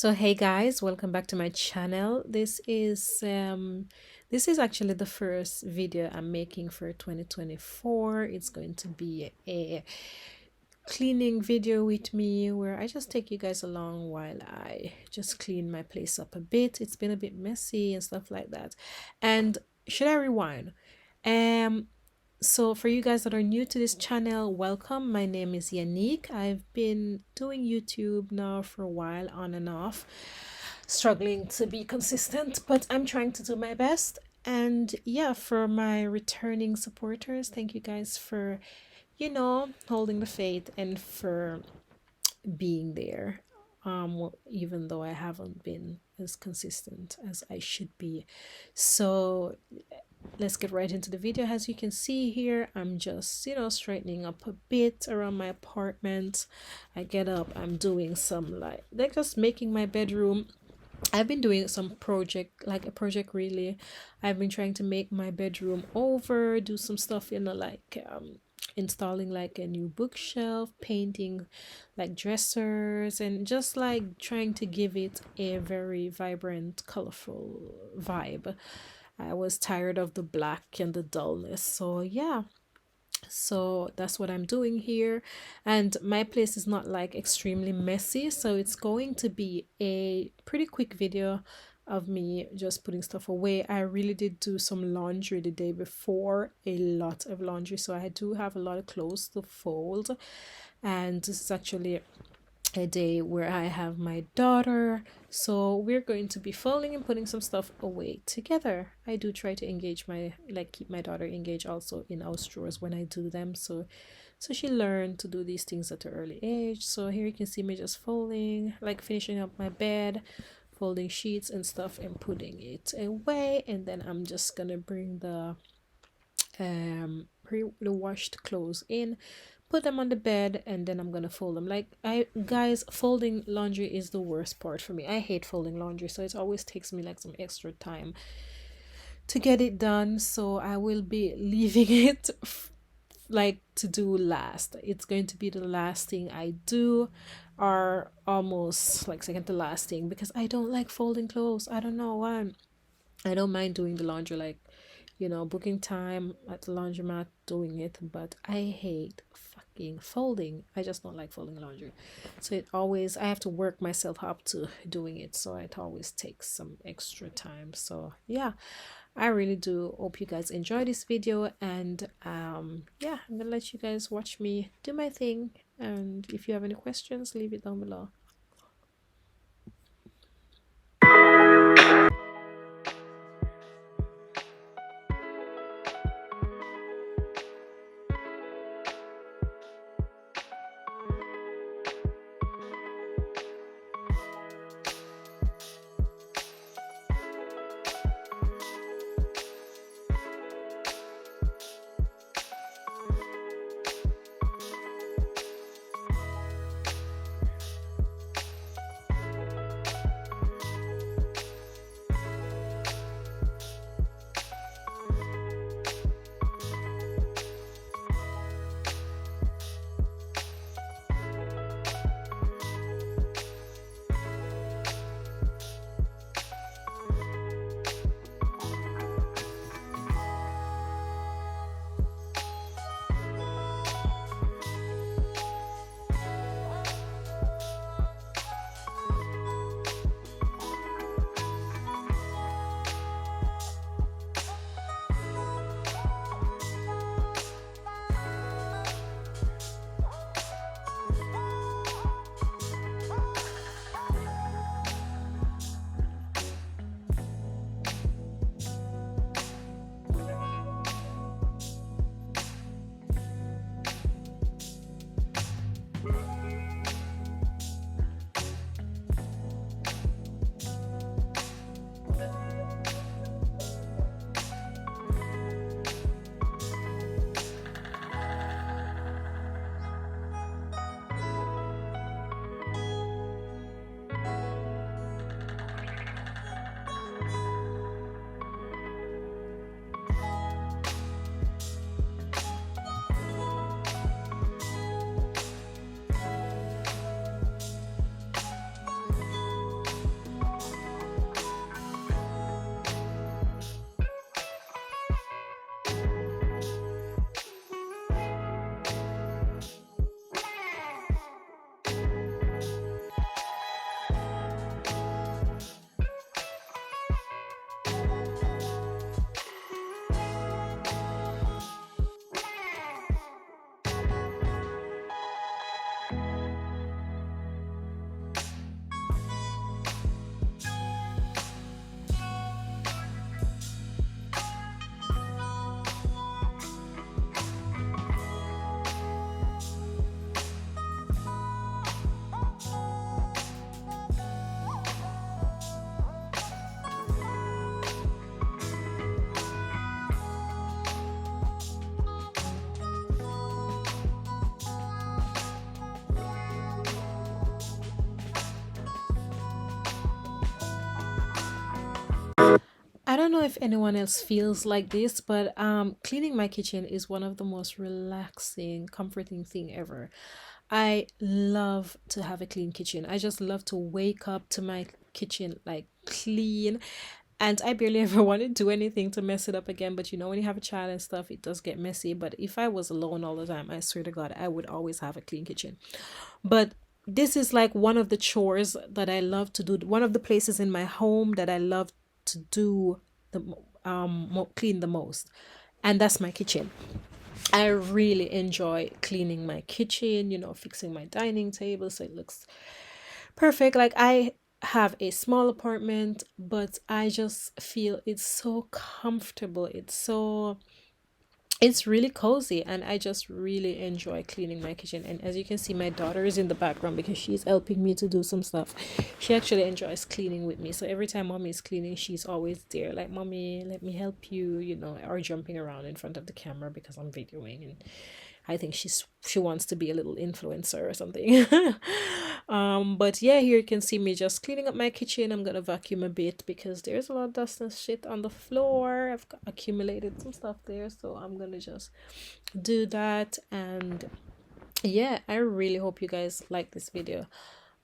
So hey guys, welcome back to my channel. This is actually the first video I'm making for 2024. It's going to be a cleaning video with me where I just take you guys along while I just clean my place up a bit. It's been a bit messy and stuff like that. And should I rewind? Um so for you guys that are new to this channel, welcome. My name is Yannick. I've been doing YouTube now for a while, on and off, struggling to be consistent, but I'm trying to do my best. And yeah, for my returning supporters, thank you guys for, holding the faith and for being there. Even though I haven't been as consistent as I should be. So let's get right into the video. As you can see here, I'm just straightening up a bit around my apartment. I get up, I'm doing some like just making my bedroom. I've been doing some project, like a project really. I've been trying to make my bedroom over, do some stuff, like installing like a new bookshelf, painting like dressers, and just like trying to give it a very vibrant, colorful vibe. I was tired of the black and the dullness. So yeah, so that's what I'm doing here. And my place is not like extremely messy, so it's going to be a pretty quick video of me just putting stuff away. I really did do some laundry the day before, a lot of laundry, so I do have a lot of clothes to fold. And this is actually a day where I have my daughter, so we're going to be folding and putting some stuff away together. I do try to engage keep my daughter engaged also in house chores when I do them, so she learned to do these things at an early age. So here you can see me just folding, like finishing up my bed, folding sheets and stuff and putting it away. And then I'm just gonna bring the pre-washed clothes in, put them on the bed, and then I'm gonna fold them. Like, I guys, folding laundry is the worst part for me. I hate folding laundry, so it always takes me like some extra time to get it done. So I will be leaving it like to do last. It's going to be the last thing I do, or almost like second to last thing, because I don't like folding clothes. I don't know why. I don't mind doing the laundry, like, booking time at the laundromat, doing it, but I hate fucking folding. I just don't like folding laundry. So I have to work myself up to doing it. So it always takes some extra time. So yeah, I really do hope you guys enjoy this video. And yeah, I'm gonna let you guys watch me do my thing. And if you have any questions, leave it down below. don't know if anyone else feels like this, but cleaning my kitchen is one of the most relaxing, comforting thing ever. I love to have a clean kitchen. I just love to wake up to my kitchen like clean, and I barely ever want to do anything to mess it up again. But you know, when you have a child and stuff, it does get messy. But if I was alone all the time, I swear to God, I would always have a clean kitchen. But this is like one of the chores that I love to do. One of the places in my home that I love to do clean the most, and that's my kitchen. I really enjoy cleaning my kitchen, you know, fixing my dining table so it looks perfect. Like I have a small apartment, but I just feel it's so comfortable. It's really cozy, and I just really enjoy cleaning my kitchen. And as you can see, my daughter is in the background because she's helping me to do some stuff. She actually enjoys cleaning with me, so every time mommy is cleaning, she's always there like, mommy, let me help you, you know, or jumping around in front of the camera because I'm videoing. And I think she wants to be a little influencer or something. But yeah, here you can see me just cleaning up my kitchen. I'm gonna vacuum a bit because there's a lot of dust and shit on the floor. I've accumulated some stuff there, so I'm gonna just do that. And yeah, I really hope you guys like this video.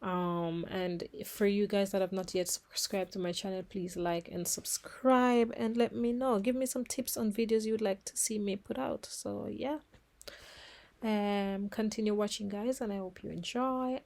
And for you guys that have not yet subscribed to my channel, please like and subscribe, and let me know, give me some tips on videos you would like to see me put out. So yeah, continue watching, guys, and I hope you enjoy.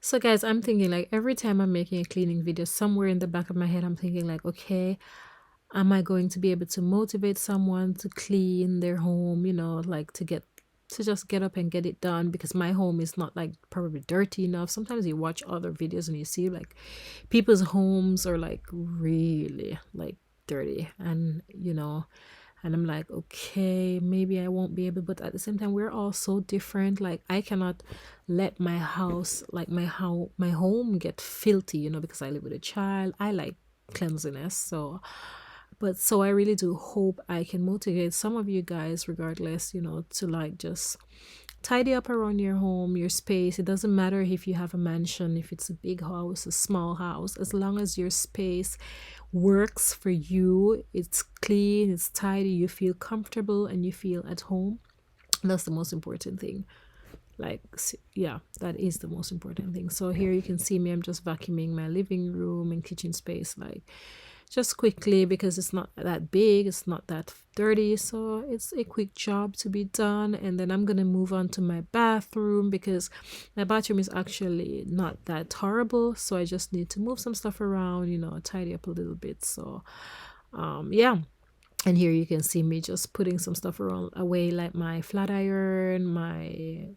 So guys, I'm thinking like every time I'm making a cleaning video, somewhere in the back of my head, I'm thinking like, okay, am I going to be able to motivate someone to clean their home, you know, like to just get up and get it done, because my home is not like probably dirty enough. Sometimes you watch other videos and you see like people's homes are like really like dirty, and you know, and I'm like, okay, maybe I won't be able, but at the same time, we're all so different. Like I cannot let my house, like my home get filthy, you know, because I live with a child. I like cleanliness. So but so I really do hope I can motivate some of you guys, regardless, you know, to like just tidy up around your home, your space. It doesn't matter if you have a mansion, if it's a big house, a small house, as long as your space works for you, it's clean, it's tidy, you feel comfortable and you feel at home. That's the most important thing. Like, yeah, that is the most important thing. So here you can see me, I'm just vacuuming my living room and kitchen space, like just quickly, because it's not that big, it's not that dirty, so it's a quick job to be done. And then I'm gonna move on to my bathroom, because my bathroom is actually not that horrible, so I just need to move some stuff around, you know, tidy up a little bit. So yeah. And here you can see me just putting some stuff around away, like my flat iron, my,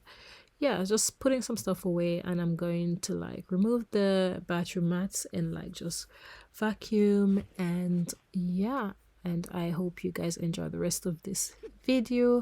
yeah, just putting some stuff away. And I'm going to like remove the bathroom mats and like just vacuum. And yeah, and I hope you guys enjoy the rest of this video.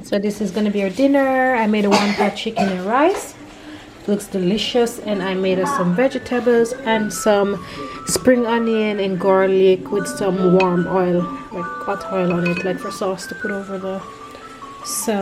So this is gonna be our dinner. I made a 1-pot chicken and rice. Looks delicious. And I made us some vegetables and some spring onion and garlic with some warm oil, like hot oil on it, like for sauce to put over the. So